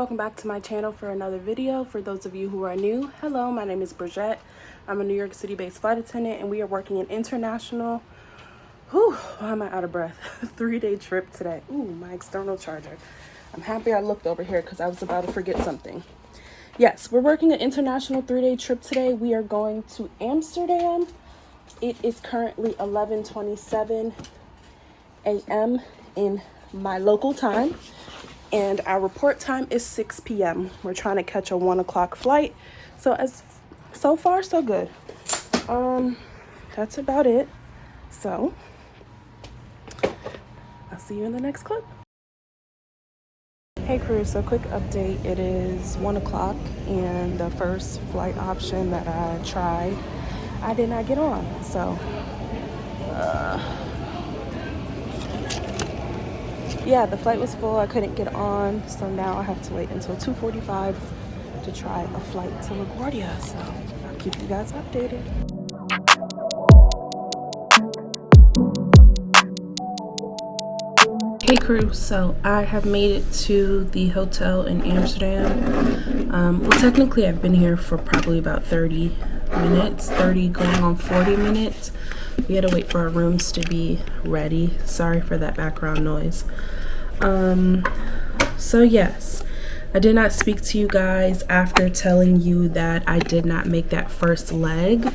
welcome back to my channel for another video. For those of you who are new, hello, my name is Bridgette. I'm a New York City based flight attendant and we are working an international, why am I out of breath, 3-day trip today. My external charger. I'm happy I looked over here because I was about to forget something. Yes, we're working an international 3-day trip today. We are going to Amsterdam. It is currently 11:27 a.m. in my local time. And our report time is 6 p.m. We're trying to catch a 1 o'clock flight. So far, so good. That's about it. So, I'll see you in the next clip. Hey crew, so quick update. It is 1 o'clock and the first flight option that I tried, I did not get on. So, yeah, the flight was full. I couldn't get on, so now I have to wait until 2:45 to try a flight to LaGuardia. So I'll keep you guys updated. Hey crew, so I have made it to the hotel in Amsterdam. Well, technically I've been here for probably about 30 minutes, 30 going on 40 minutes. We had to wait for our rooms to be ready. Sorry for that background noise. So yes, I did not speak to you guys after telling you that I did not make that first leg.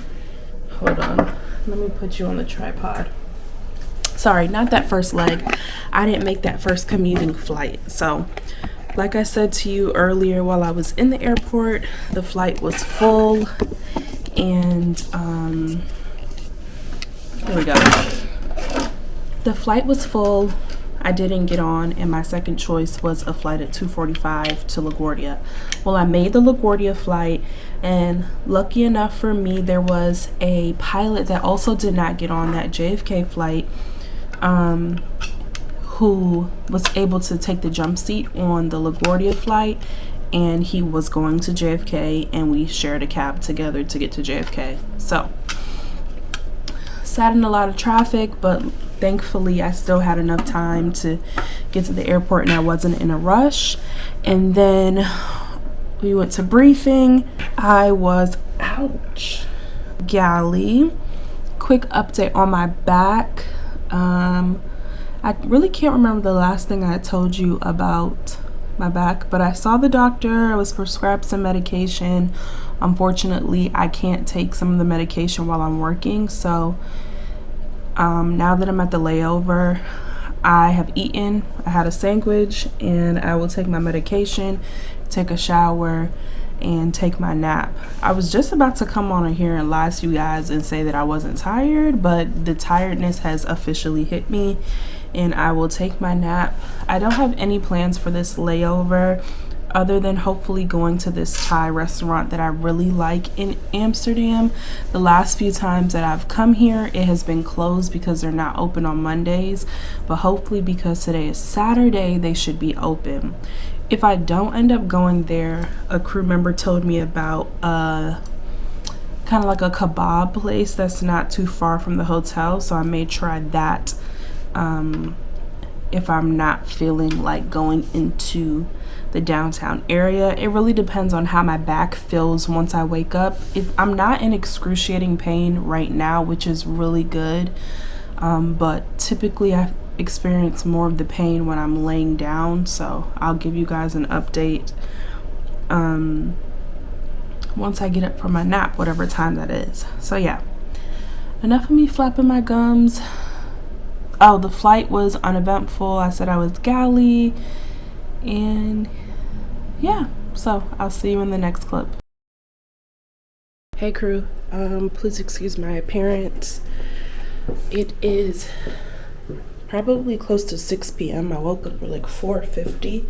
Hold on, let me put you on the tripod. Sorry, not that first leg. I didn't make that first commuting flight. So like I said to you earlier, while I was in the airport, the flight was full and here we go. The flight was full. I didn't get on, and my second choice was a flight at 2:45 to LaGuardia. Well, I made the LaGuardia flight, and lucky enough for me, there was a pilot that also did not get on that JFK flight, who was able to take the jump seat on the LaGuardia flight, and he was going to JFK, and we shared a cab together to get to JFK. So, sat in a lot of traffic, but thankfully I still had enough time to get to the airport and I wasn't in a rush. And then we went to briefing. I was, ouch, galley. Quick update on my back. I really can't remember the last thing I told you about my back, but I saw the doctor. I was prescribed some medication. Unfortunately, I can't take some of the medication while I'm working, so now that I'm at the layover, I have eaten. I had a sandwich, and I will take my medication, take a shower, and take my nap. I was just about to come on here and lie to you guys and say that I wasn't tired, but the tiredness has officially hit me, and I will take my nap. I don't have any plans for this layover other than hopefully going to this Thai restaurant that I really like in Amsterdam. The last few times that I've come here, it has been closed because they're not open on Mondays, but hopefully because today is Saturday, they should be open. If I don't end up going there, a crew member told me about kind of like a kebab place that's not too far from the hotel, so I may try that if I'm not feeling like going into the downtown area. It really depends on how my back feels once I wake up. If I'm not in excruciating pain right now, which is really good, but typically I experience more of the pain when I'm laying down, so I'll give you guys an update once I get up from my nap, whatever time that is. So yeah, enough of me flapping my gums. Oh, the flight was uneventful. I said I was galley, and yeah, so I'll see you in the next clip. Hey crew, please excuse my appearance. It is probably close to 6 p.m. I woke up at like 4:50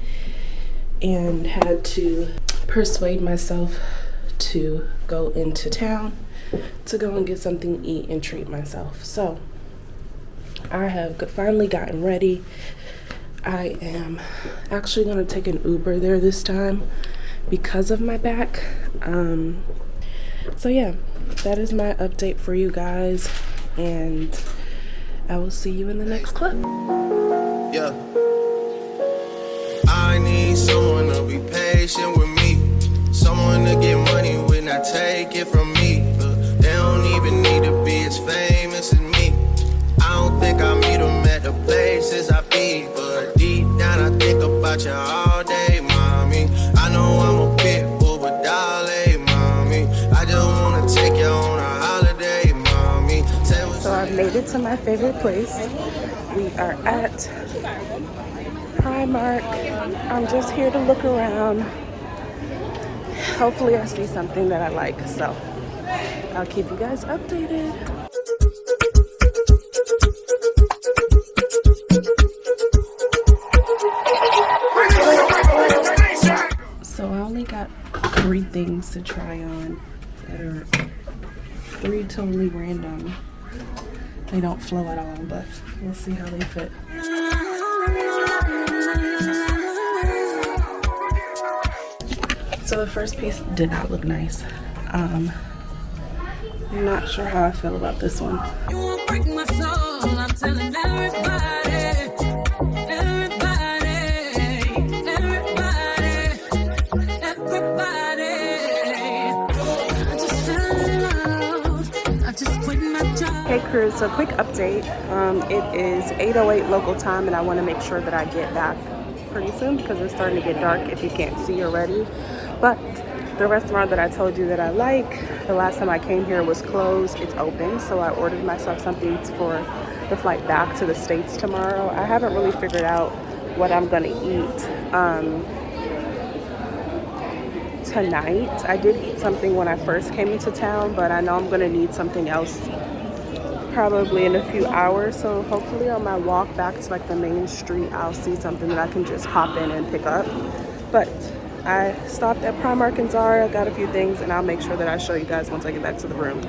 and had to persuade myself to go into town to go and get something to eat and treat myself. So I have finally gotten ready. I am actually going to take an Uber there this time because of my back. So yeah, that is my update for you guys, and I will see you in the next clip. Yeah. I need someone to be paid. patient with me. Someone to get money when I take it from me. They don't even need to be as famous as me. I don't think I meet them at the places I be, but deep down I think about you all day, mommy. I know I'm a pit bull, but darling, mommy, I just wanna take you on a holiday, mommy. So I've made it to my favorite place. We are at Primark. I'm just here to look around. Hopefully I see something that I like, so I'll keep you guys updated. So I only got 3 things to try on that are 3 totally random. They don't flow at all, but we'll see how they fit. So the first piece did not look nice. I'm not sure how I feel about this one. You won't break my soul, I'm telling everybody, everybody, everybody, everybody. I just fell in love, I just quit my job. Hey crew, so quick update. It is 8:08 local time and I want to make sure that I get back pretty soon because it's starting to get dark if you can't see already. But the restaurant that I told you that I like, the last time I came here was closed. It's open, so I ordered myself something for the flight back to the States tomorrow. I haven't really figured out what I'm gonna eat tonight. I did eat something when I first came into town, but I know I'm gonna need something else probably in a few hours. So hopefully on my walk back to like the main street, I'll see something that I can just hop in and pick up. But I stopped at Primark and Zara, got a few things, and I'll make sure that I show you guys once I get back to the room.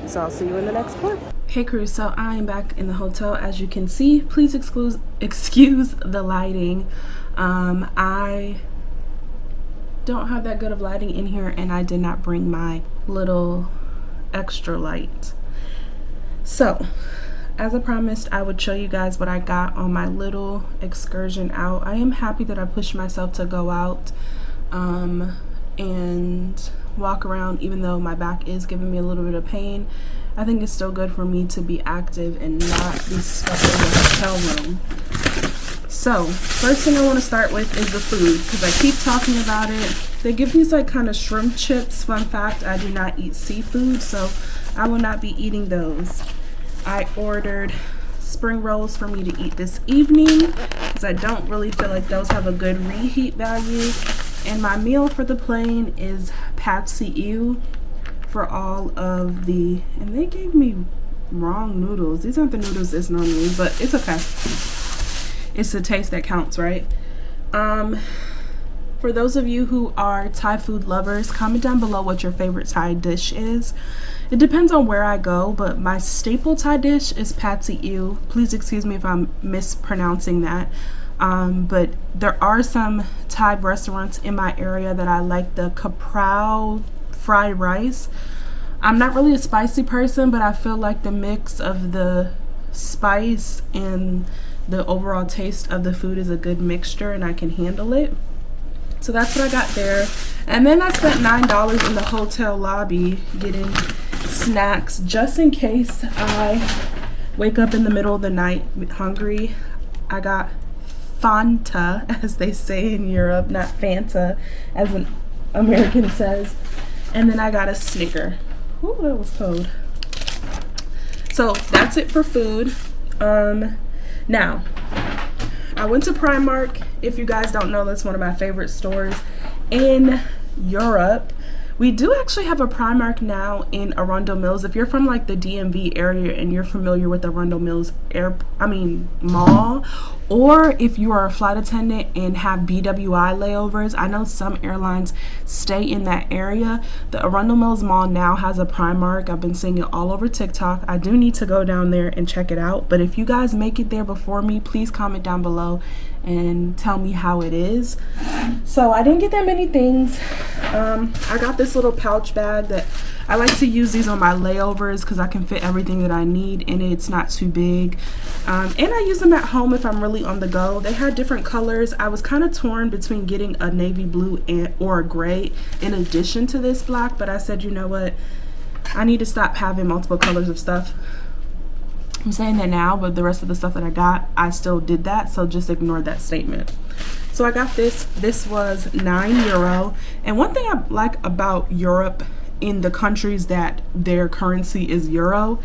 So I'll see you in the next clip. Hey crew, so I am back in the hotel. As you can see, please excuse the lighting. I don't have that good of lighting in here, and I did not bring my little extra light. So, as I promised, I would show you guys what I got on my little excursion out. I am happy that I pushed myself to go out and walk around, even though my back is giving me a little bit of pain. I think it's still good for me to be active and not be stuck in the hotel room. So, first thing I want to start with is the food, because I keep talking about it. They give these like kind of shrimp chips. Fun fact, I do not eat seafood, so I will not be eating those. I ordered spring rolls for me to eat this evening because I don't really feel like those have a good reheat value. And my meal for the plane is pad see ew for all of the, and they gave me wrong noodles. These aren't the noodles it's normally, but it's okay. It's the taste that counts, right? For those of you who are Thai food lovers, comment down below what your favorite Thai dish is. It depends on where I go, but my staple Thai dish is pad see ew. Please excuse me if I'm mispronouncing that. But there are some Thai restaurants in my area that I like. The Kaprao fried rice. I'm not really a spicy person, but I feel like the mix of the spice and the overall taste of the food is a good mixture and I can handle it. So that's what I got there. And then I spent $9 in the hotel lobby getting snacks just in case I wake up in the middle of the night hungry. I got Fanta, as they say in Europe, not Fanta, as an American says. And then I got a Snicker. Ooh, that was cold. So that's it for food. Now, I went to Primark. If you guys don't know, that's one of my favorite stores in Europe. We do actually have a Primark now in Arundel Mills. If you're from like the DMV area and you're familiar with the Arundel Mills mall, or if you are a flight attendant and have BWI layovers, I know some airlines stay in that area. The Arundel Mills mall now has a Primark. I've been seeing it all over TikTok. I do need to go down there and check it out. But if you guys make it there before me, please comment down below and tell me how it is. So I didn't get that many things. I got this little pouch bag that I like to use these on my layovers because I can fit everything that I need in it. It's not too big. And I use them at home if I'm really on the go. They had different colors. I was kind of torn between getting a navy blue or a gray in addition to this black, but I said, you know what? I need to stop having multiple colors of stuff. I'm saying that now, but the rest of the stuff that I got, I still did that, so just ignore that statement. So I got this. This was €9. And one thing I like about Europe, in the countries that their currency is euro,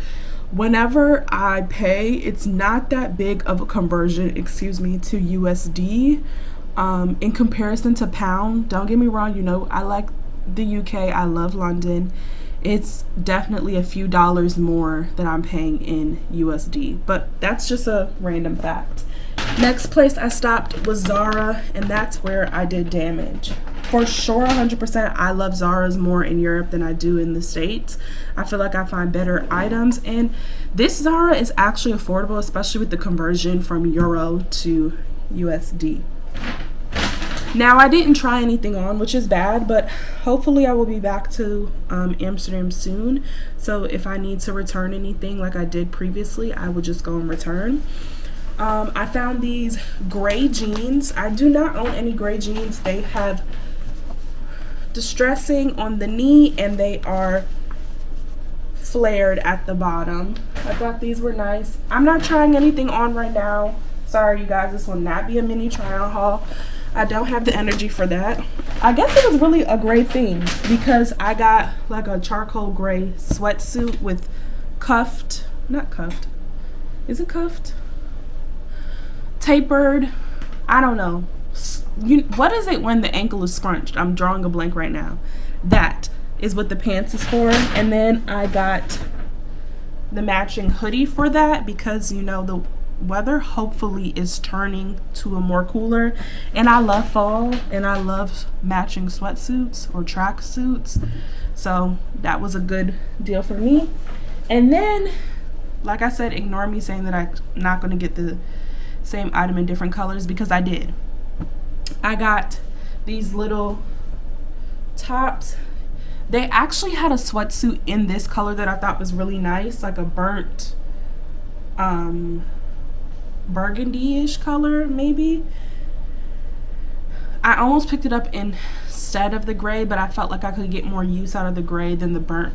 whenever I pay, it's not that big of a conversion, excuse me, to USD in comparison to pound. Don't get me wrong, you know, I like the UK, I love London. It's definitely a few dollars more that I'm paying in USD, but that's just a random fact. Next place I stopped was Zara, and that's where I did damage. For sure, 100%, I love Zara's more in Europe than I do in the States. I feel like I find better items, and this Zara is actually affordable, especially with the conversion from euro to USD. Now, I didn't try anything on, which is bad, but hopefully I will be back to Amsterdam soon. So if I need to return anything like I did previously, I will just go and return. I found these gray jeans. I do not own any gray jeans. They have distressing on the knee and they are flared at the bottom. I thought these were nice. I'm not trying anything on right now. Sorry, you guys, this will not be a mini try-on haul. I don't have the energy for that. I guess it was really a great thing because I got like a charcoal gray sweatsuit with cuffed, not cuffed, is it cuffed? Tapered, I don't know. What is it when the ankle is scrunched? I'm drawing a blank right now. That is what the pants is for. And then I got the matching hoodie for that because, you know, the weather hopefully is turning to a more cooler, and I love fall and I love matching sweatsuits or track suits, so that was a good deal for me. And then, like I said, ignore me saying that I'm not going to get the same item in different colors, because I did. I got these little tops. They actually had a sweatsuit in this color that I thought was really nice, like a burnt burgundy-ish color, maybe. I almost picked it up instead of the gray, but I felt like I could get more use out of the gray than the burnt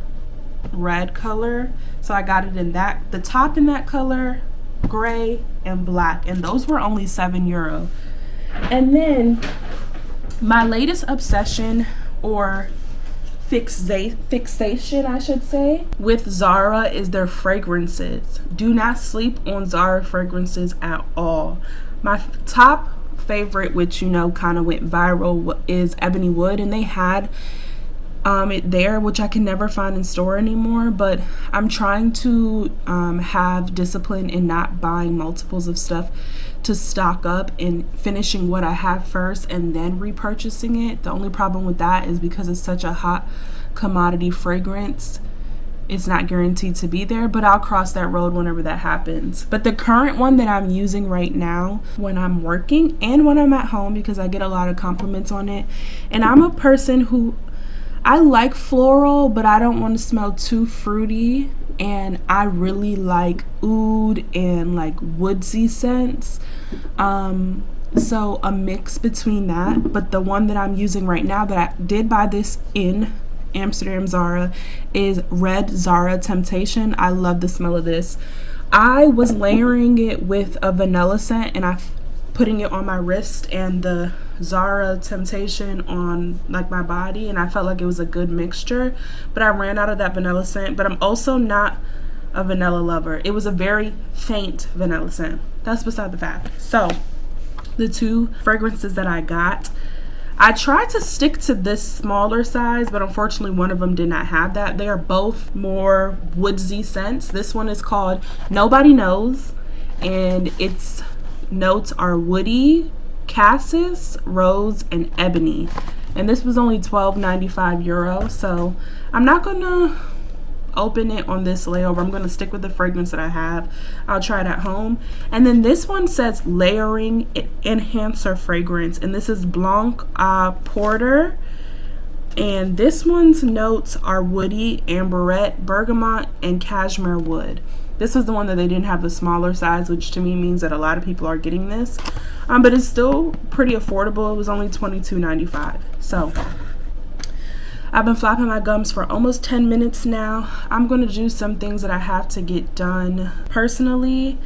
red color, so I got it in that, the top in that color, gray and black, and those were only €7. And then my latest obsession, or fixation I should say, with Zara is their fragrances. Do not sleep on Zara fragrances at all. My top favorite, which you know kind of went viral, is Ebony Wood, and they had it there, which I can never find in store anymore, but I'm trying to have discipline in not buying multiples of stuff, to stock up and finishing what I have first and then repurchasing it. The only problem with that is because it's such a hot commodity fragrance, it's not guaranteed to be there, but I'll cross that road whenever that happens. But the current one that I'm using right now when I'm working and when I'm at home, because I get a lot of compliments on it, and I'm a person who, I like floral, but I don't want to smell too fruity, and I really like oud and like woodsy scents. So a mix between that. But the one that I'm using right now, that I did buy this in Amsterdam Zara, is Red Zara Temptation. I love the smell of this. I was layering it with a vanilla scent, and I putting it on my wrist and the Zara Temptation on like my body, and I felt like it was a good mixture, but I ran out of that vanilla scent. But I'm also not a vanilla lover. It was a very faint vanilla scent. That's beside the fact. So the two fragrances that I got, I tried to stick to this smaller size, but unfortunately one of them did not have that. They are both more woodsy scents. This one is called Nobody Knows, and its notes are woody, cassis, rose, and ebony. And this was only €12.95, so I'm not gonna open it on this layover. I'm gonna stick with the fragrance that I have. I'll try it at home. And then this one says layering enhancer fragrance, and this is Blanc Porter. And this one's notes are woody, amberette, bergamot, and cashmere wood. This was the one that they didn't have the smaller size, which to me means that a lot of people are getting this. But it's still pretty affordable. It was only $22.95. So I've been flapping my gums for almost 10 minutes now. I'm going to do some things that I have to get done personally.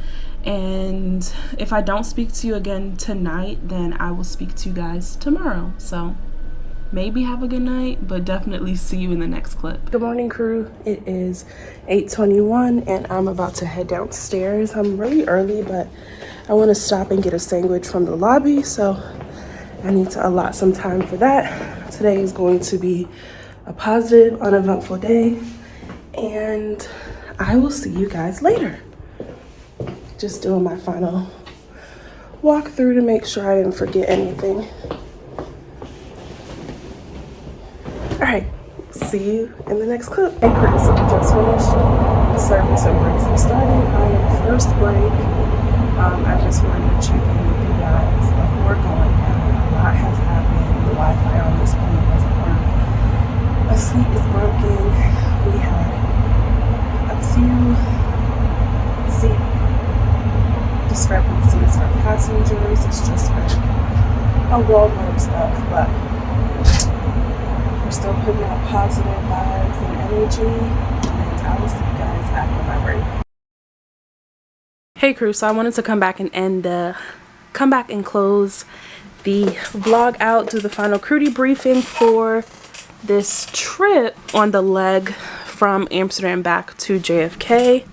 And if I don't speak to you again tonight, then I will speak to you guys tomorrow. So maybe have a good night, but definitely see you in the next clip. Good morning, crew. It is 8:21 and I'm about to head downstairs. I'm really early, but I want to stop and get a sandwich from the lobby, so I need to allot some time for that. Today is going to be a positive, uneventful day, and I will see you guys later. Just doing my final walkthrough to make sure I didn't forget anything. All right, see you in the next clip. Hey Chris, we just finished. Service and breaks have started. I am first break. I just wanted to check in with you guys before going down. A lot has happened. The Wi-Fi on this plane doesn't work. A seat is broken. We had a few seat discrepancies for passengers. It's just been a whirlwind of stuff, but still putting out positive vibes and energy, and I will see you guys after my break. Hey crew, so I wanted to come back and close the vlog out, do the final crew debriefing for this trip on the leg from Amsterdam back to JFK.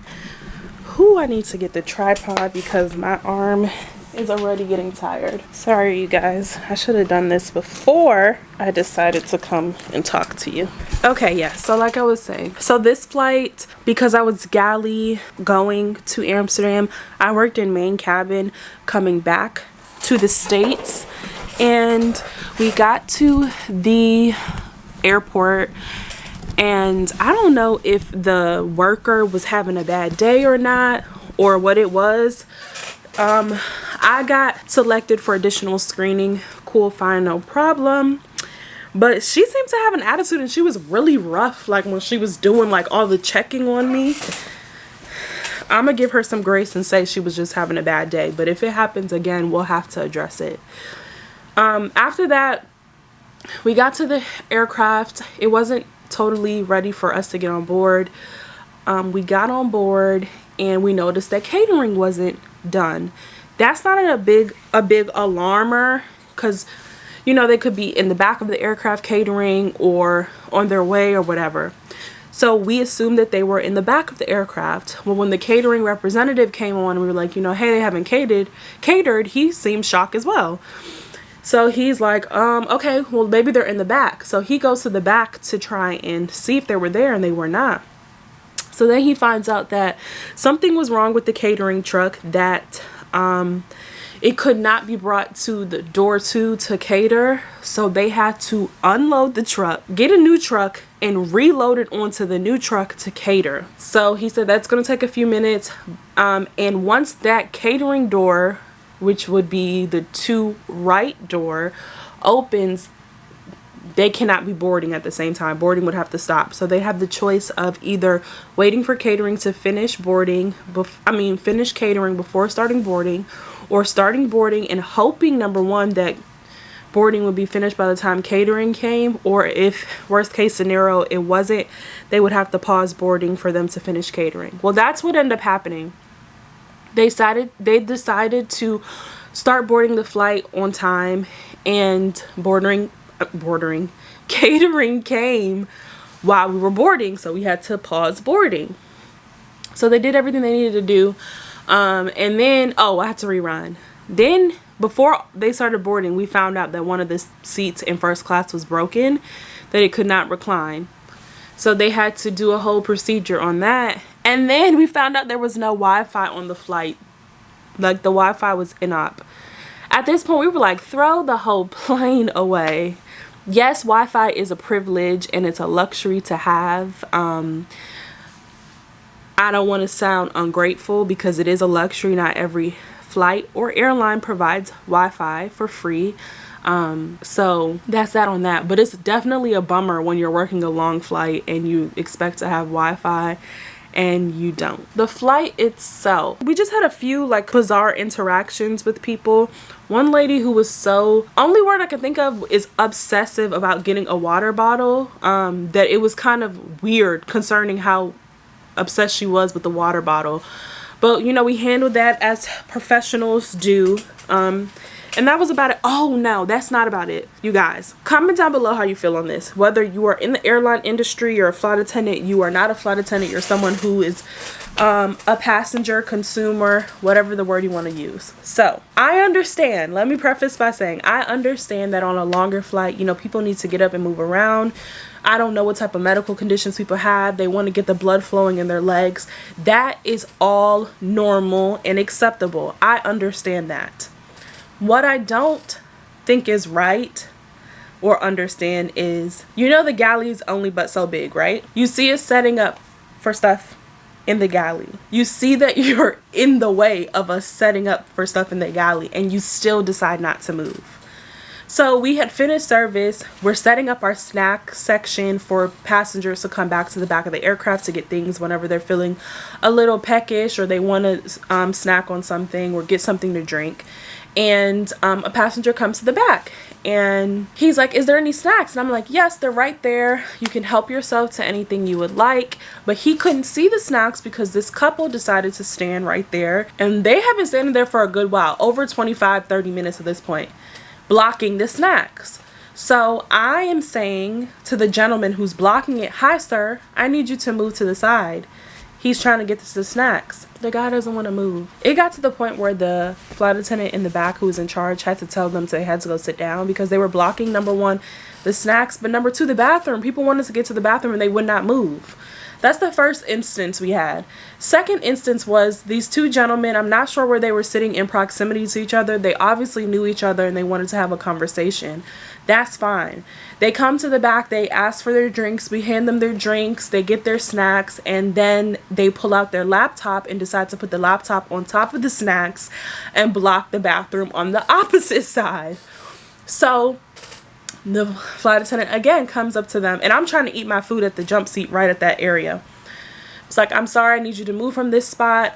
I need to get the tripod because my arm is already getting tired. Sorry you guys, I should have done this before I decided to come and talk to you. Okay, yeah, so like I was saying, so this flight, because I was galley going to Amsterdam, I worked in main cabin coming back to the States, and we got to the airport, and I don't know if the worker was having a bad day or not, or what it was. I got selected for additional screening. Cool, fine, no problem. But she seemed to have an attitude, and she was really rough, like when she was doing like all the checking on me. I'm gonna give her some grace and say she was just having a bad day, but if it happens again, we'll have to address it. After that, we got to the aircraft. It wasn't totally ready for us to get on board. We got on board and we noticed that catering wasn't done. That's not a big alarmer, because you know they could be in the back of the aircraft catering or on their way or whatever. So we assumed that they were in the back of the aircraft. Well, when the catering representative came on, we were like, you know, hey, they haven't catered. He seemed shocked as well. So he's like, okay, well maybe they're in the back. So he goes to the back to try and see if they were there, and they were not. So then he finds out that something was wrong with the catering truck, that it could not be brought to the door to cater. So they had to unload the truck, get a new truck, and reload it onto the new truck to cater. So he said that's going to take a few minutes. And once that catering door, which would be the to right door, opens, they cannot be boarding at the same time. Boarding would have to stop. So they have the choice of either waiting for catering to finish boarding, finish catering before starting boarding, or starting boarding and hoping, number one, that boarding would be finished by the time catering came, or if worst case scenario it wasn't, they would have to pause boarding for them to finish catering. Well, that's what ended up happening. They decided to start boarding the flight on time, and catering came while we were boarding, so we had to pause boarding. So they did everything they needed to do, and then I had to rerun. Then before they started boarding, we found out that one of the seats in first class was broken, that it could not recline. So they had to do a whole procedure on that. And then we found out there was no Wi-Fi on the flight. Like, the Wi-Fi was inop. At this point, we were like, throw the whole plane away. Yes, Wi-Fi is a privilege and it's a luxury to have. I don't want to sound ungrateful, because it is a luxury. Not every flight or airline provides Wi-Fi for free. So that's that on that. But it's definitely a bummer when you're working a long flight and you expect to have Wi-Fi and you don't. The flight itself, we just had a few like bizarre interactions with people. One lady who was only word I can think of is obsessive about getting a water bottle, that it was kind of weird concerning how obsessed she was with the water bottle. But you know, we handled that as professionals do. And that was about it. Oh no, that's not about it. You guys, comment down below how you feel on this. Whether you are in the airline industry, you're a flight attendant, you are not a flight attendant, you're someone who is a passenger, consumer, whatever the word you want to use. So I understand, let me preface by saying, I understand that on a longer flight, you know, people need to get up and move around. I don't know what type of medical conditions people have. They want to get the blood flowing in their legs. That is all normal and acceptable. I understand that. What I don't think is right or understand is, you know, the galley is only but so big, right? You see us setting up for stuff in the galley. You see that you're in the way of us setting up for stuff in the galley and you still decide not to move. So we had finished service. We're setting up our snack section for passengers to come back to the back of the aircraft to get things whenever they're feeling a little peckish or they want to snack on something or get something to drink. And a passenger comes to the back and he's like, is there any snacks? And I'm like, yes, they're right there. You can help yourself to anything you would like. But he couldn't see the snacks because this couple decided to stand right there. And they have been standing there for a good while, over 25-30 minutes at this point, blocking the snacks. So I am saying to the gentleman who's blocking it, hi sir, I need you to move to the side. He's trying to get to the snacks. The guy doesn't want to move. It got to the point where the flight attendant in the back who was in charge had to tell them they had to go sit down because they were blocking, number one, the snacks, but number two, the bathroom. People wanted to get to the bathroom and they would not move. That's the first instance we had. Second instance was these two gentlemen, I'm not sure where they were sitting in proximity to each other. They obviously knew each other and they wanted to have a conversation. That's fine. They come to the back, they ask for their drinks, we hand them their drinks, they get their snacks, and then they pull out their laptop and decide to put the laptop on top of the snacks and block the bathroom on the opposite side. So the flight attendant again comes up to them, and I'm trying to eat my food at the jump seat right at that area. It's like, I'm sorry, I need you to move from this spot.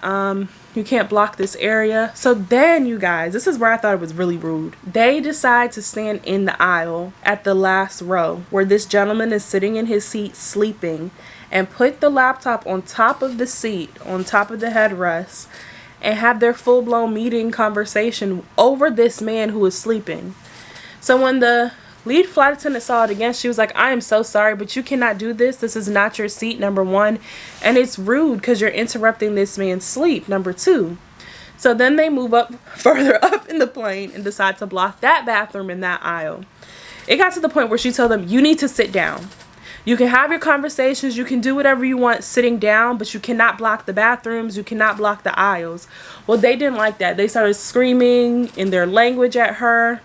You can't block this area. So then, you guys, this is where I thought it was really rude. They decide to stand in the aisle at the last row where this gentleman is sitting in his seat sleeping and put the laptop on top of the seat, on top of the headrest, and have their full-blown meeting conversation over this man who is sleeping. So when the lead flight attendant saw it again, she was like, I am so sorry, but you cannot do this. This is not your seat, number one. And it's rude because you're interrupting this man's sleep, number two. So then they move up further up in the plane and decide to block that bathroom in that aisle. It got to the point where she told them, you need to sit down. You can have your conversations, you can do whatever you want sitting down, but you cannot block the bathrooms, you cannot block the aisles. Well, they didn't like that. They started screaming in their language at her.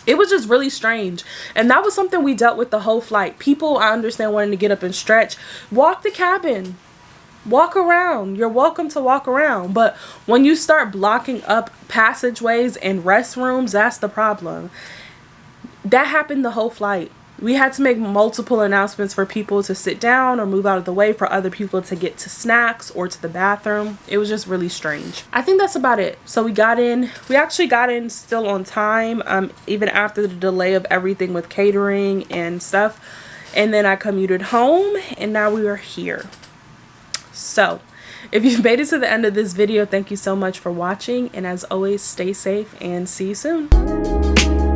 It was just really strange. And that was something we dealt with the whole flight. People, I understand, wanting to get up and stretch. Walk the cabin. Walk around. You're welcome to walk around. But when you start blocking up passageways and restrooms, that's the problem. That happened the whole flight. We had to make multiple announcements for people to sit down or move out of the way for other people to get to snacks or to the bathroom. It was just really strange. I think that's about it. So we got in. We actually got in still on time, even after the delay of everything with catering and stuff. And then I commuted home and now we are here. So if you've made it to the end of this video, thank you so much for watching. And as always, stay safe and see you soon.